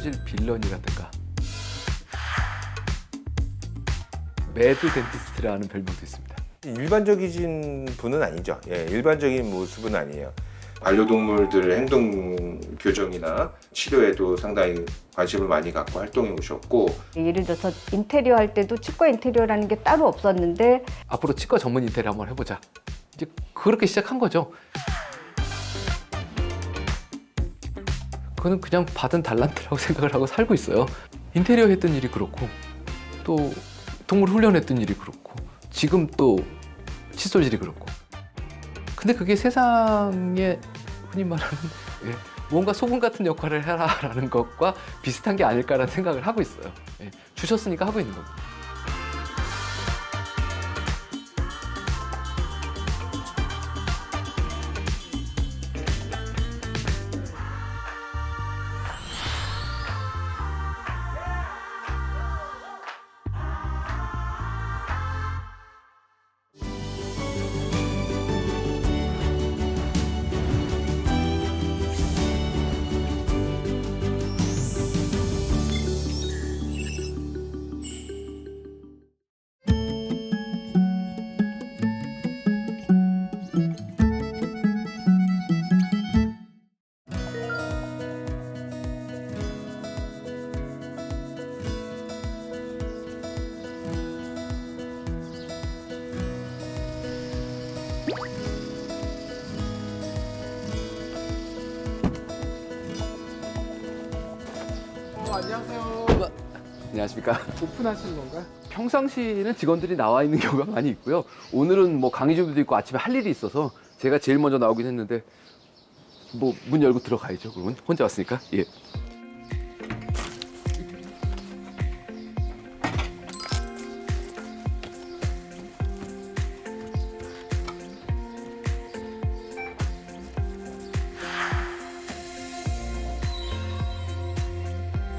찢어질 빌런이라든가 매드 덴티스트라는 별명도 있습니다. 일반적인 분은 아니죠. 예, 일반적인 모습은 아니에요. 반려동물들의 행동 교정이나 치료에도 상당히 관심을 많이 갖고 활동해 오셨고, 예를 들어서 인테리어 할 때도 치과 인테리어라는 게 따로 없었는데 앞으로 치과 전문 인테리어 한번 해보자. 이제 그렇게 시작한 거죠. 그거는 그냥 받은 달란트라고 생각을 하고 살고 있어요. 인테리어 했던 일이 그렇고 또 동물 훈련했던 일이 그렇고 지금 또 칫솔질이 그렇고. 근데 그게 세상에 흔히 말하는 뭔가 소금 같은 역할을 해라라는 것과 비슷한 게 아닐까라는 생각을 하고 있어요. 주셨으니까 하고 있는 겁니다. 안녕하세요. 안녕하십니까. 오픈하신 건가요? 평상시에는 직원들이 나와 있는 경우가 많이 있고요. 오늘은 뭐 강의 준비도 있고 아침에 할 일이 있어서 제가 제일 먼저 나오긴 했는데 뭐 문 열고 들어가야죠. 그러면 혼자 왔으니까. 예.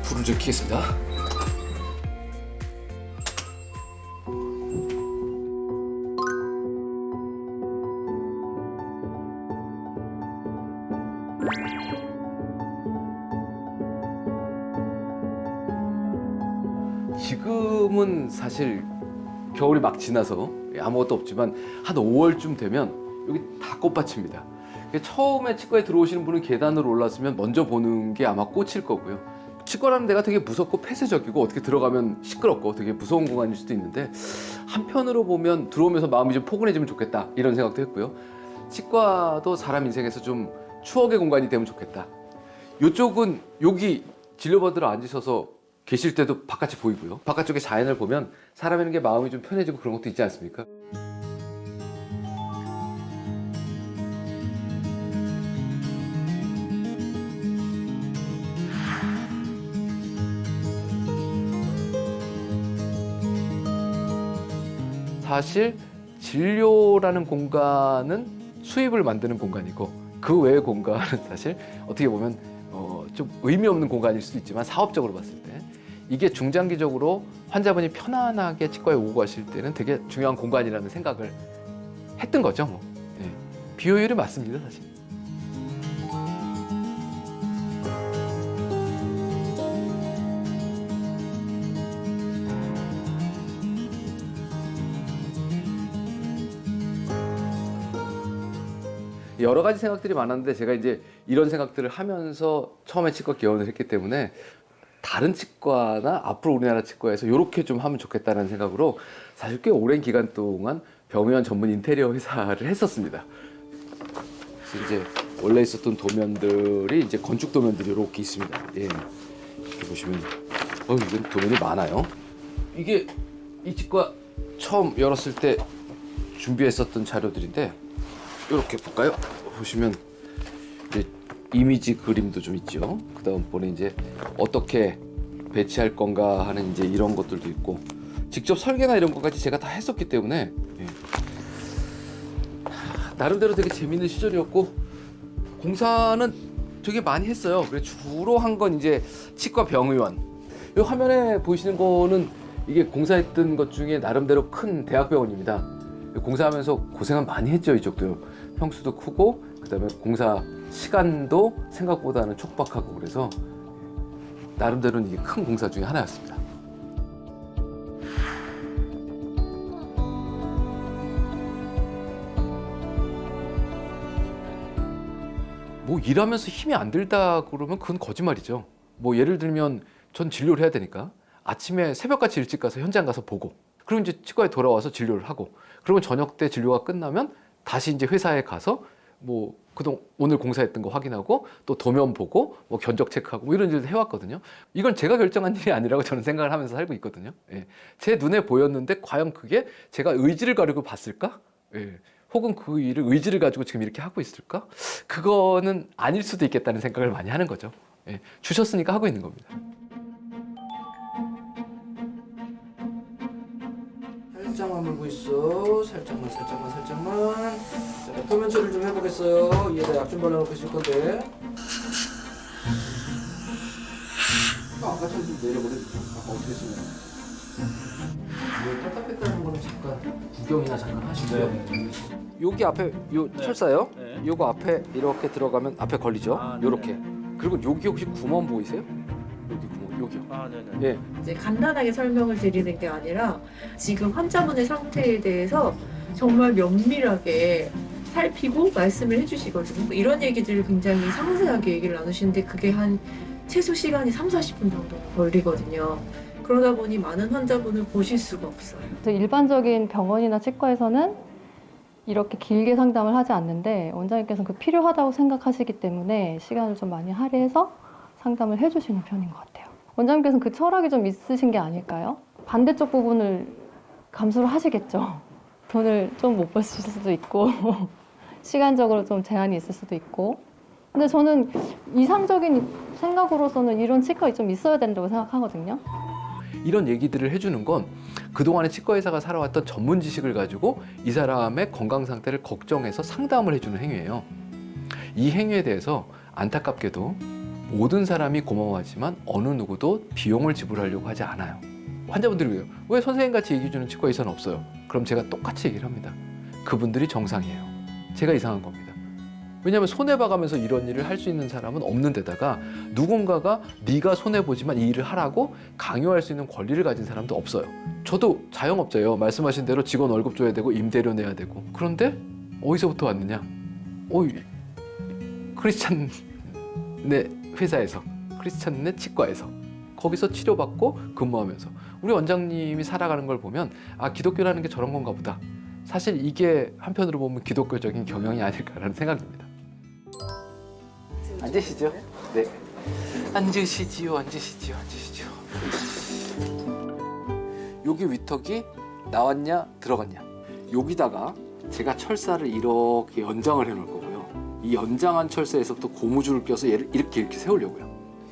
불을 좀 켜겠습니다. 지금은 사실 겨울이 막 지나서 아무것도 없지만 한 5월쯤 되면 여기 다 꽃밭입니다. 처음에 치과에 들어오시는 분은 계단으로 올랐으면 먼저 보는 게 아마 꽃일 거고요. 치과라는 데가 되게 무섭고 폐쇄적이고 어떻게 들어가면 시끄럽고 되게 무서운 공간일 수도 있는데 한편으로 보면 들어오면서 마음이 좀 포근해지면 좋겠다 이런 생각도 했고요. 치과도 사람 인생에서 좀 추억의 공간이 되면 좋겠다. 이쪽은 여기 진료받으러 앉으셔서 계실 때도 바깥이 보이고요. 바깥쪽에 자연을 보면 사람이라는 게 마음이 좀 편해지고 그런 것도 있지 않습니까? 사실 진료라는 공간은 수입을 만드는 공간이고 그 외의 공간은 사실 어떻게 보면 좀 의미 없는 공간일 수도 있지만 사업적으로 봤을 때 이게 중장기적으로 환자분이 편안하게 치과에 오고 가실 때는 되게 중요한 공간이라는 생각을 했던 거죠. 뭐. 네. 비효율이 맞습니다, 사실. 여러 가지 생각들이 많았는데 제가 이제 이런 생각들을 하면서 처음에 치과 개원을 했기 때문에 다른 치과나 앞으로 우리나라 치과에서 이렇게 좀 하면 좋겠다는 생각으로 사실 꽤 오랜 기간 동안 병의원 전문 인테리어 회사를 했었습니다. 그래서 이제 원래 있었던 도면들이 이제 건축 도면들이 이렇게 있습니다. 예. 이렇게 보시면 이건 도면이 많아요. 이게 이 치과 처음 열었을 때 준비했었던 자료들인데 이렇게 볼까요? 보시면 이제 이미지 그림도 좀 있죠. 그다음번에 이제 어떻게 배치할 건가 하는 이제 이런 것들도 있고 직접 설계나 이런 것까지 제가 다 했었기 때문에 나름대로 되게 재밌는 시절이었고 공사는 되게 많이 했어요. 그래서 주로 한 건 이제 치과 병의원. 이 화면에 보이시는 거는 이게 공사했던 것 중에 나름대로 큰 대학병원입니다. 공사하면서 고생은 많이 했죠. 이쪽도 평수도 크고 그다음에 공사 시간도 생각보다는 촉박하고 그래서 나름대로는 이게 큰 공사 중에 하나였습니다. 뭐 일하면서 힘이 안 들다 그러면 그건 거짓말이죠. 뭐 예를 들면 전 진료를 해야 되니까 아침에 새벽같이 일찍 가서 현장 가서 보고 그럼 이제 치과에 돌아와서 진료를 하고 그러면 저녁 때 진료가 끝나면 다시 이제 회사에 가서 뭐 그동안 오늘 공사했던 거 확인하고 또 도면 보고 뭐 견적 체크하고 뭐 이런 일을 해왔거든요. 이건 제가 결정한 일이 아니라고 저는 생각을 하면서 살고 있거든요. 예. 제 눈에 보였는데 과연 그게 제가 의지를 가지고 봤을까? 예. 혹은 그 일을 의지를 가지고 지금 이렇게 하고 있을까? 그거는 아닐 수도 있겠다는 생각을 많이 하는 거죠. 예. 주셨으니까 하고 있는 겁니다. 살짝만 물고 있어. 살짝만. 자, 표면 처리를 좀 해보겠어요. 얘에다 약 좀 발라놓고 있을 건데. 아까처럼 좀 내려보내주죠. 아까 어떻게 쓰면. 뭐 답답했다는 거는 잠깐 구경이나 잠깐 하시고요. 여기 앞에 요 철사요. 요거 앞에 이렇게 들어가면 앞에 걸리죠. 요렇게. 그리고 여기 혹시 구멍 보이세요? 여기 구멍, 여기요. 네네. 예. 이제 간단하게 설명을 드리는 게 아니라 지금 환자분의 상태에 대해서 정말 면밀하게 살피고 말씀을 해주시거든요. 이런 얘기들을 굉장히 상세하게 얘기를 나누시는데 그게 한 최소 시간이 30-40분 정도 걸리거든요. 그러다 보니 많은 환자분을 보실 수가 없어요. 일반적인 병원이나 치과에서는 이렇게 길게 상담을 하지 않는데 원장님께서는 그 필요하다고 생각하시기 때문에 시간을 좀 많이 할애해서 상담을 해주시는 편인 것 같아요. 원장님께서는 그 철학이 좀 있으신 게 아닐까요? 반대쪽 부분을 감수를 하시겠죠. 돈을 좀 못 버실 수도 있고 시간적으로 좀 제한이 있을 수도 있고 근데 저는 이상적인 생각으로서는 이런 치과가 좀 있어야 된다고 생각하거든요. 이런 얘기들을 해주는 건 그동안에 치과 의사가 살아왔던 전문 지식을 가지고 이 사람의 건강 상태를 걱정해서 상담을 해주는 행위예요. 이 행위에 대해서 안타깝게도 모든 사람이 고마워하지만 어느 누구도 비용을 지불하려고 하지 않아요. 환자분들이 왜요? 왜 선생님같이 얘기해주는 치과 의사는 없어요? 그럼 제가 똑같이 얘기를 합니다. 그분들이 정상이에요. 제가 이상한 겁니다. 왜냐하면 손해봐가면서 이런 일을 할 수 있는 사람은 없는 데다가 누군가가 네가 손해보지만 이 일을 하라고 강요할 수 있는 권리를 가진 사람도 없어요. 저도 자영업자예요. 말씀하신 대로 직원 월급 줘야 되고 임대료 내야 되고 그런데 어디서부터 왔느냐? 크리스찬네 회사에서 크리스찬네 치과에서 거기서 치료받고 근무하면서 우리 원장님이 살아가는 걸 보면 아 기독교라는 게 저런 건가 보다. 사실 이게 한편으로 보면 기독교적인 경영이 아닐까라는 생각입니다. 앉으시죠. 네. 앉으시지요. 여기 위턱이 나왔냐 들어갔냐. 여기다가 제가 철사를 이렇게 연장을 해놓을 거고요. 이 연장한 철사에서 또 고무줄을 껴서 얘를 이렇게 세우려고요.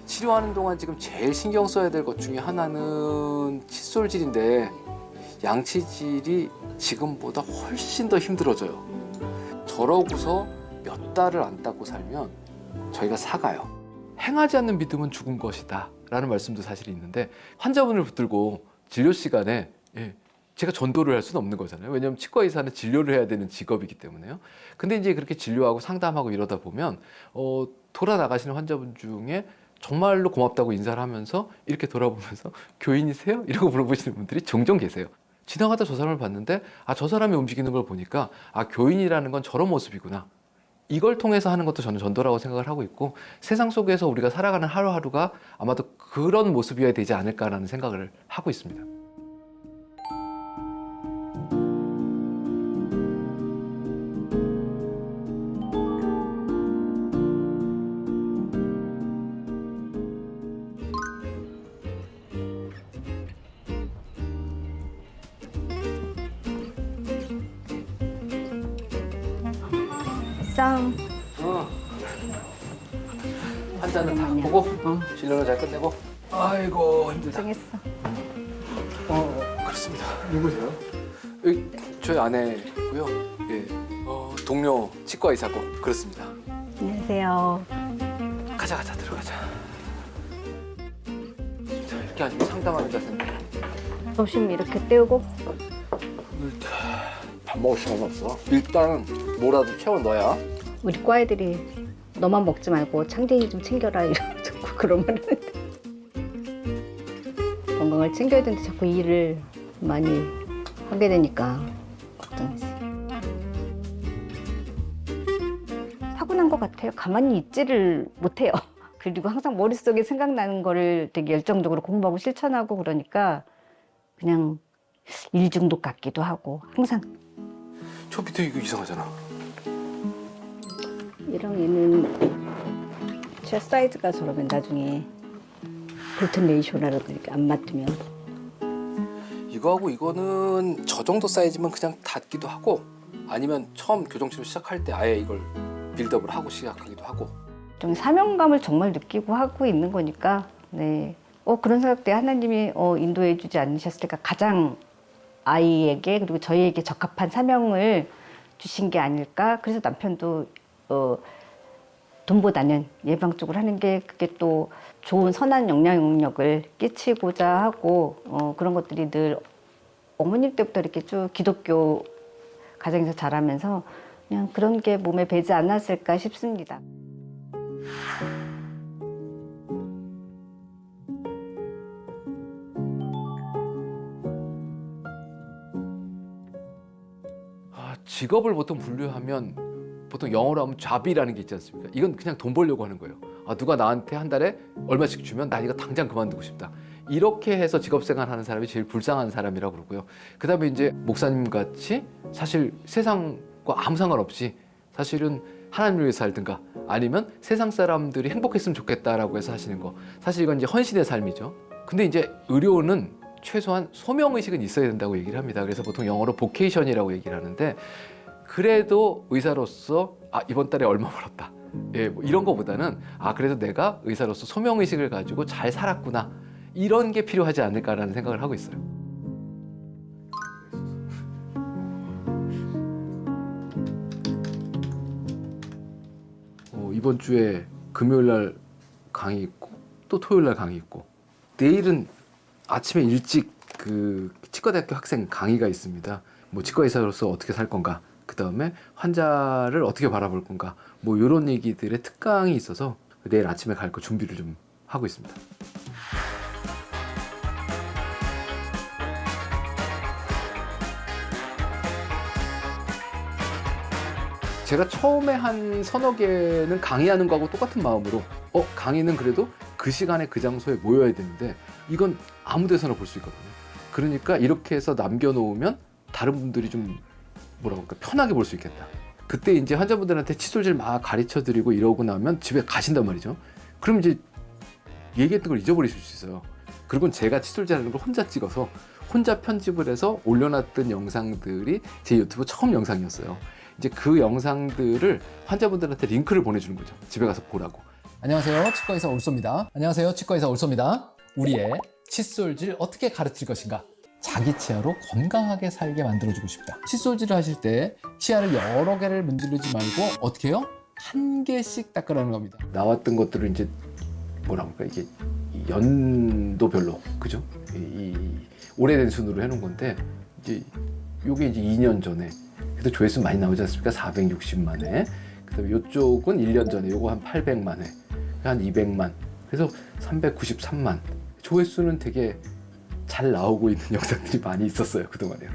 치료하는 동안 지금 제일 신경 써야 될 것 중에 하나는 칫솔질인데 양치질이 지금보다 훨씬 더 힘들어져요. 저러고서 몇 달을 안 닦고 살면 저희가 사가요. 행하지 않는 믿음은 죽은 것이다 라는 말씀도 사실 있는데 환자분을 붙들고 진료 시간에 제가 전도를 할 수는 없는 거잖아요. 왜냐하면 치과 의사는 진료를 해야 되는 직업이기 때문에요. 근데 이제 그렇게 진료하고 상담하고 이러다 보면 돌아 나가시는 환자분 중에 정말로 고맙다고 인사를 하면서 이렇게 돌아보면서 교인이세요? 이러고 물어보시는 분들이 종종 계세요. 지나가다 저 사람을 봤는데 저 사람이 움직이는 걸 보니까 교인이라는 건 저런 모습이구나. 이걸 통해서 하는 것도 저는 전도라고 생각을 하고 있고 세상 속에서 우리가 살아가는 하루하루가 아마도 그런 모습이어야 되지 않을까라는 생각을 하고 있습니다. 쌈. 환자는 다 보고 진료를 잘 끝내고 아이고 힘들다. 고생했어. 그렇습니다. 누구세요? 여기 저희 아내고요. 예, 동료 치과 의사고 그렇습니다. 안녕하세요. 가자 들어가자. 자, 이렇게 아주 상담하는 자세인데 점심 이렇게 때우고 밥 먹을 시간이 없어. 일단 뭐라도 채워 넣어야. 우리 과 애들이 너만 먹지 말고 창진이 좀 챙겨라 이러고 자꾸 그러면 건강을 챙겨야 되는데 자꾸 일을 많이 하게 되니까 걱정이지. 타고난 것 같아요. 가만히 있지를 못해요. 그리고 항상 머릿속에 생각나는 거를 되게 열정적으로 공부하고 실천하고 그러니까 그냥 일 중독 같기도 하고 항상. 저 밑에 이거 이상하잖아. 이런 얘는 제 사이즈가 저러면 나중에 볼튼 레이쇼라도 이렇게 안 맞으면 이거하고 이거는 저 정도 사이즈면 그냥 닫기도 하고 아니면 처음 교정치료 시작할 때 아예 이걸 빌드업을 하고 시작하기도 하고. 좀 사명감을 정말 느끼고 하고 있는 거니까 네. 그런 생각 때 하나님이 인도해 주지 않으셨을까. 가장 아이에게 그리고 저희에게 적합한 사명을 주신 게 아닐까. 그래서 남편도 돈보다는 예방 쪽으로 하는 게 그게 또 좋은 선한 영향력을 끼치고자 하고 그런 것들이 늘 어머님 때부터 이렇게 쭉 기독교 가정에서 자라면서 그냥 그런 게 몸에 배지 않았을까 싶습니다. 직업을 보통 분류하면 보통 영어로 하면 잡이라는 게 있지 않습니까? 이건 그냥 돈 벌려고 하는 거예요. 누가 나한테 한 달에 얼마씩 주면 나 이거 당장 그만두고 싶다. 이렇게 해서 직업생활 하는 사람이 제일 불쌍한 사람이라고 그러고요. 그 다음에 이제 목사님 같이 사실 세상과 아무 상관없이 사실은 하나님을 위해서 살든가 아니면 세상 사람들이 행복했으면 좋겠다라고 해서 하시는 거. 사실 이건 이제 헌신의 삶이죠. 근데 이제 의료는 최소한 소명의식은 있어야 된다고 얘기를 합니다. 그래서 보통 영어로 보케이션이라고 얘기를 하는데 그래도 의사로서 이번 달에 얼마 벌었다. 예, 뭐 이런 거보다는 그래도 내가 의사로서 소명의식을 가지고 잘 살았구나. 이런 게 필요하지 않을까라는 생각을 하고 있어요. 이번 주에 금요일 날 강의 있고 또 토요일 날 강의 있고 내일은 아침에 일찍 그 치과대학교 학생 강의가 있습니다. 뭐 치과 의사로서 어떻게 살 건가, 그 다음에 환자를 어떻게 바라볼 건가, 뭐 이런 얘기들의 특강이 있어서 내일 아침에 갈 거 준비를 좀 하고 있습니다. 제가 처음에 한 서너 개는 강의하는 거하고 똑같은 마음으로 강의는 그래도 그 시간에 그 장소에 모여야 되는데 이건 아무 데서나 볼 수 있거든요. 그러니까 이렇게 해서 남겨놓으면 다른 분들이 좀 뭐라고 할까 편하게 볼 수 있겠다. 그때 이제 환자분들한테 칫솔질 막 가르쳐드리고 이러고 나면 집에 가신단 말이죠. 그럼 이제 얘기했던 걸 잊어버리실 수 있어요. 그리고 제가 칫솔질하는 걸 혼자 찍어서 혼자 편집을 해서 올려놨던 영상들이 제 유튜브 처음 영상이었어요. 이제 그 영상들을 환자분들한테 링크를 보내주는 거죠. 집에 가서 보라고. 안녕하세요. 치과의사 올소입니다. 안녕하세요. 치과의사 올소입니다. 우리의 칫솔질 어떻게 가르칠 것인가? 자기 치아로 건강하게 살게 만들어주고 싶다. 칫솔질을 하실 때 치아를 여러 개를 문지르지 말고 어떻게 해요? 한 개씩 닦으라는 겁니다. 나왔던 것들을 이제 뭐라고 할까 이게 연도별로 그죠? 이 오래된 순으로 해놓은 건데 이제 요게 이제 2년 전에 그래도 조회수 많이 나오지 않습니까? 460만 회. 그다음에 요쪽은 1년 전에 요거 한 800만 회, 한 200만. 그래서 393만. 조회수는 되게 잘 나오고 있는 영상들이 많이 있었어요 그동안에요.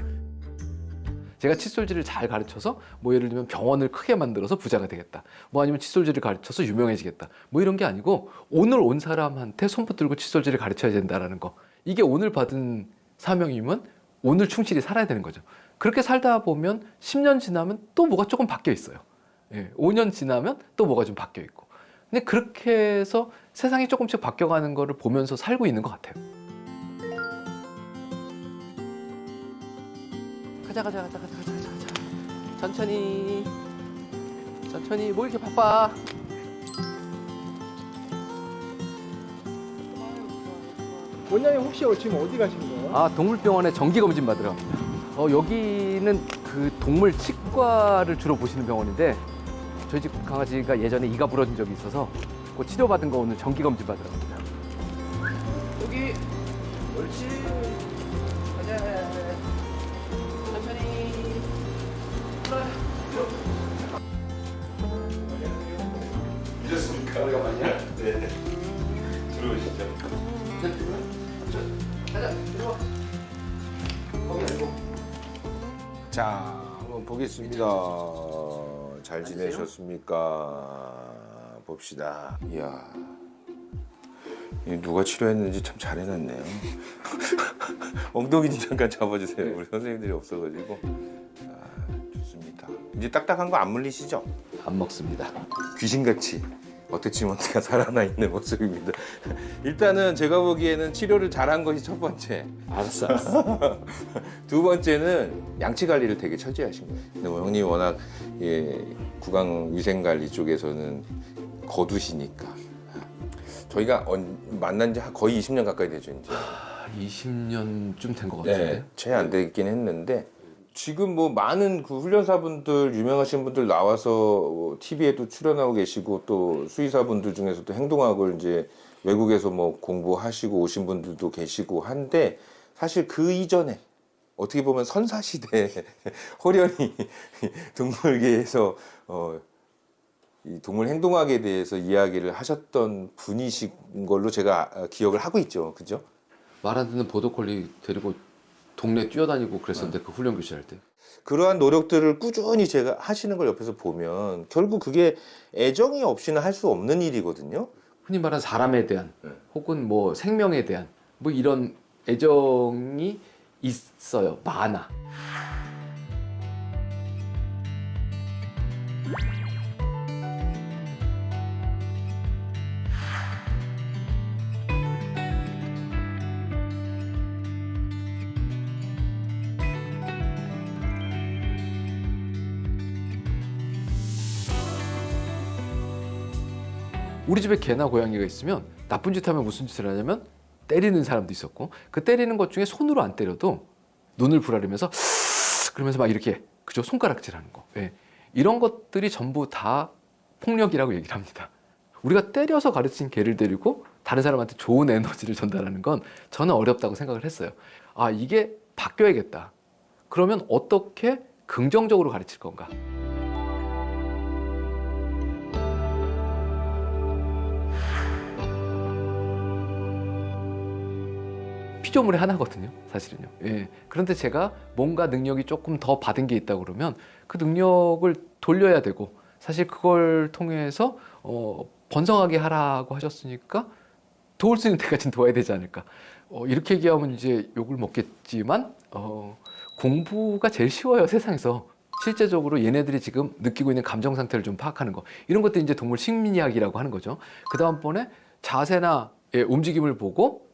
제가 칫솔질을 잘 가르쳐서 뭐 예를 들면 병원을 크게 만들어서 부자가 되겠다. 뭐 아니면 칫솔질을 가르쳐서 유명해지겠다. 뭐 이런 게 아니고 오늘 온 사람한테 손 붙들고 칫솔질을 가르쳐야 된다라는 거. 이게 오늘 받은 사명이면 오늘 충실히 살아야 되는 거죠. 그렇게 살다 보면 10년 지나면 또 뭐가 조금 바뀌어 있어요. 5년 지나면 또 뭐가 좀 바뀌어 있고. 근데 그렇게 해서 세상이 조금씩 바뀌어가는 거를 보면서 살고 있는 것 같아요. 가자. 천천히 뭐 이렇게 바빠. 원장님 혹시 지금 어디 가신 거예요? 동물병원에 정기검진 받으러 갑니다. 여기는 그 동물 치과를 주로 보시는 병원인데 저희 집 강아지가 예전에 이가 부러진 적이 있어서 그 치료받은 거 오늘 정기검진 받으러 갑니다. 여기 옳지. 가자. 천천히. 늦었습니까? 오래간만이야? 네. 들어오시죠. 가자. 자, 한번 보겠습니다. 잘 지내셨습니까? 봅시다. 이야, 이 누가 치료했는지 참 잘해놨네요. 엉덩이 좀 잠깐 잡아주세요. 우리 선생님들이 없어가지고. 좋습니다. 이제 딱딱한 거 안 물리시죠? 안 먹습니다. 귀신같이 어태치먼트가 살아나 있는 모습입니다. 일단은 제가 보기에는 치료를 잘한 것이 첫 번째. 알았어. 두 번째는 양치 관리를 되게 철저히 하신 거예요. 근데 뭐 형님 워낙 구강 위생 관리 쪽에서는 거두시니까 저희가 만난 지 거의 20년 가까이 되죠 이제. 20년쯤 된 것 같은데. 네, 채 안 되긴 했는데 지금 뭐 많은 그 훈련사분들 유명하신 분들 나와서 TV에도 출연하고 계시고 또 수의사분들 중에서도 행동학을 이제 외국에서 뭐 공부하시고 오신 분들도 계시고 한데 사실 그 이전에 어떻게 보면 선사시대 호련히 동물계에서 이 동물 행동학에 대해서 이야기를 하셨던 분이신 걸로 제가 기억을 하고 있죠. 그죠? 말 안 듣는 보더콜리 데리고 동네 뛰어다니고 그랬었는데 그 훈련 교실할 때. 그러한 노력들을 꾸준히 제가 하시는 걸 옆에서 보면 결국 그게 애정이 없이는 할 수 없는 일이거든요. 흔히 말하는 사람에 대한 네. 혹은 뭐 생명에 대한 뭐 이런 애정이 있어요. 많아. 우리 집에 개나 고양이가 있으면 나쁜 짓 하면 무슨 짓을 하냐면 때리는 사람도 있었고 그 때리는 것 중에 손으로 안 때려도 눈을 부라리면서 그러면서 막 이렇게 그죠? 손가락질하는 거. 예. 이런 것들이 전부 다 폭력이라고 얘기를 합니다. 우리가 때려서 가르친 개를 데리고 다른 사람한테 좋은 에너지를 전달하는 건 저는 어렵다고 생각을 했어요. 아, 이게 바뀌어야겠다. 그러면 어떻게 긍정적으로 가르칠 건가? 피조물의 하나거든요, 사실은요. 예. 그런데 제가 뭔가 능력이 조금 더 받은 게 있다 그러면 그 능력을 돌려야 되고 사실 그걸 통해서 번성하게 하라고 하셨으니까 도울 수 있는 데까지는 도와야 되지 않을까. 이렇게 얘기하면 이제 욕을 먹겠지만 공부가 제일 쉬워요, 세상에서. 실제적으로 얘네들이 지금 느끼고 있는 감정 상태를 좀 파악하는 거. 이런 것들이 이제 동물 심리학이라고 하는 거죠. 그 다음번에 자세나 움직임을 보고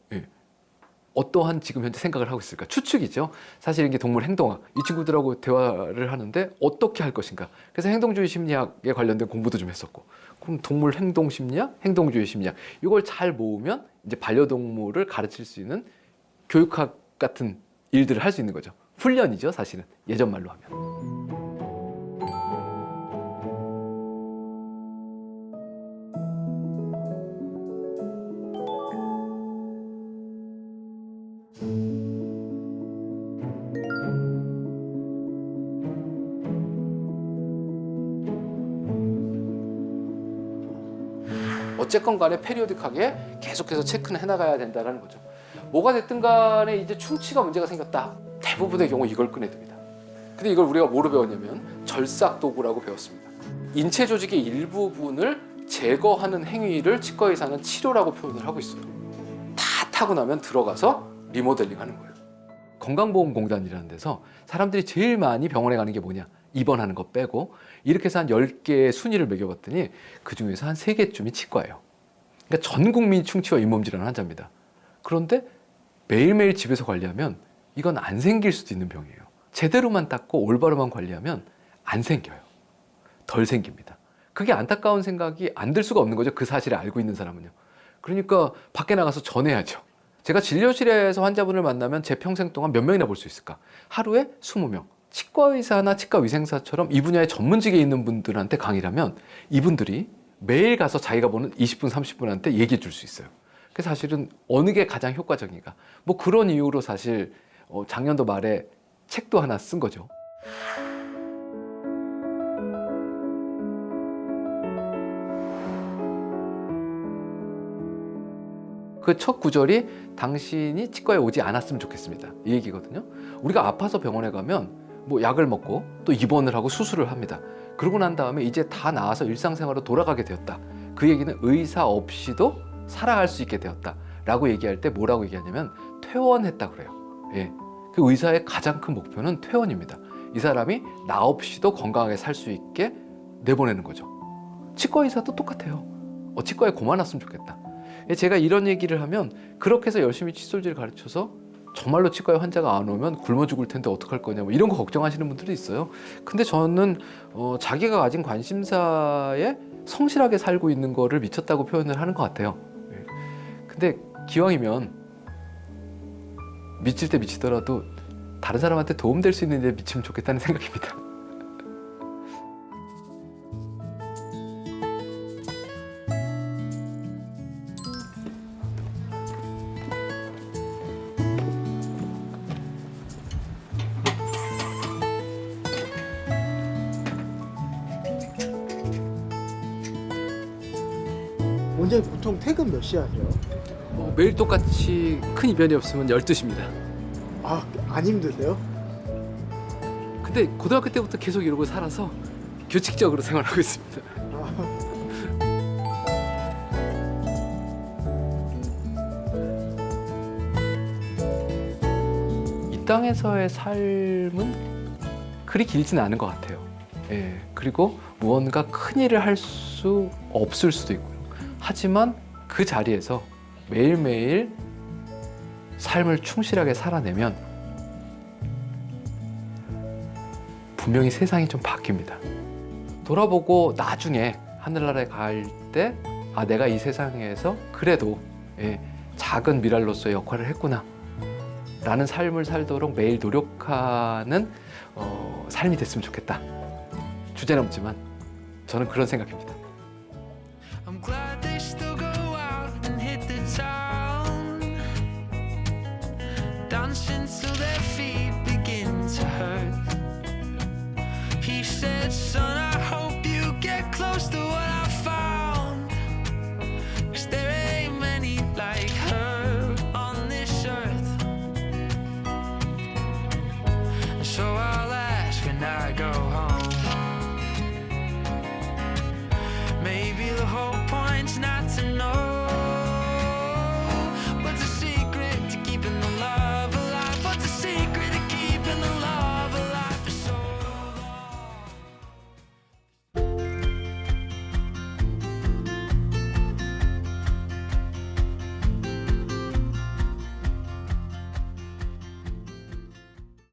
어떠한 지금 현재 생각을 하고 있을까? 추측이죠. 사실 이게 동물 행동학. 이 친구들하고 대화를 하는데 어떻게 할 것인가? 그래서 행동주의 심리학에 관련된 공부도 좀 했었고. 그럼 동물 행동 심리학, 행동주의 심리학. 이걸 잘 모으면 이제 반려동물을 가르칠 수 있는 교육학 같은 일들을 할 수 있는 거죠. 훈련이죠, 사실은. 예전 말로 하면. 어쨌건 간에 페리오딕하게 계속해서 체크는 해나가야 된다는 거죠. 뭐가 됐든 간에 이제 충치가 문제가 생겼다. 대부분의 경우 이걸 꺼내 듭니다. 근데 이걸 우리가 뭐로 배웠냐면 절삭도구라고 배웠습니다. 인체 조직의 일부분을 제거하는 행위를 치과 의사는 치료라고 표현을 하고 있어요. 다 타고 나면 들어가서 리모델링 하는 거예요. 건강보험공단이라는 데서 사람들이 제일 많이 병원에 가는 게 뭐냐? 입원하는 거 빼고 이렇게 해서 한 10개의 순위를 매겨봤더니 그중에서 한 3개쯤이 치과예요. 그러니까 전 국민 충치와 잇몸 질환 환자입니다. 그런데 매일매일 집에서 관리하면 이건 안 생길 수도 있는 병이에요. 제대로만 닦고 올바로만 관리하면 안 생겨요. 덜 생깁니다. 그게 안타까운 생각이 안 들 수가 없는 거죠. 그 사실을 알고 있는 사람은요. 그러니까 밖에 나가서 전해야죠. 제가 진료실에서 환자분을 만나면 제 평생 동안 몇 명이나 볼 수 있을까? 하루에 20명. 치과의사나 치과위생사처럼 이 분야에 전문직에 있는 분들한테 강의를 하면 이분들이 매일 가서 자기가 보는 20분, 30분한테 얘기해 줄 수 있어요. 그래서 사실은 어느 게 가장 효과적인가? 뭐 그런 이유로 사실 작년도 말에 책도 하나 쓴 거죠. 그 첫 구절이 당신이 치과에 오지 않았으면 좋겠습니다. 이 얘기거든요. 우리가 아파서 병원에 가면 뭐 약을 먹고 또 입원을 하고 수술을 합니다. 그러고 난 다음에 이제 다 나아서 일상생활로 돌아가게 되었다. 그 얘기는 의사 없이도 살아갈 수 있게 되었다 라고 얘기할 때 뭐라고 얘기하냐면 퇴원했다 그래요. 예. 그 의사의 가장 큰 목표는 퇴원입니다. 이 사람이 나 없이도 건강하게 살 수 있게 내보내는 거죠. 치과 의사도 똑같아요. 치과에 고만 왔으면 좋겠다. 제가 이런 얘기를 하면 그렇게 해서 열심히 칫솔질을 가르쳐서 정말로 치과에 환자가 안 오면 굶어 죽을 텐데 어떡할 거냐 뭐 이런 거 걱정하시는 분들이 있어요. 근데 저는 자기가 가진 관심사에 성실하게 살고 있는 거를 미쳤다고 표현을 하는 것 같아요. 근데 기왕이면 미칠 때 미치더라도 다른 사람한테 도움될 수 있는 일에 미치면 좋겠다는 생각입니다. 원장님 보통 퇴근 몇 시에 하세요? 매일 똑같이 큰 이변이 없으면 12시입니다. 아, 안 힘드세요? 근데 고등학교 때부터 계속 이러고 살아서 규칙적으로 생활하고 있습니다. 이 땅에서의 삶은 그리 길지는 않은 것 같아요. 예, 그리고 무언가 큰 일을 할 수 없을 수도 있고요. 하지만 그 자리에서 매일매일 삶을 충실하게 살아내면 분명히 세상이 좀 바뀝니다. 돌아보고 나중에 하늘나라에 갈 때 내가 이 세상에서 그래도 작은 미랄로서의 역할을 했구나 라는 삶을 살도록 매일 노력하는 삶이 됐으면 좋겠다. 주제넘지만 저는 그런 생각입니다. I'm glad they still go out and hit the town, dancing till their feet begin to hurt. He said, son,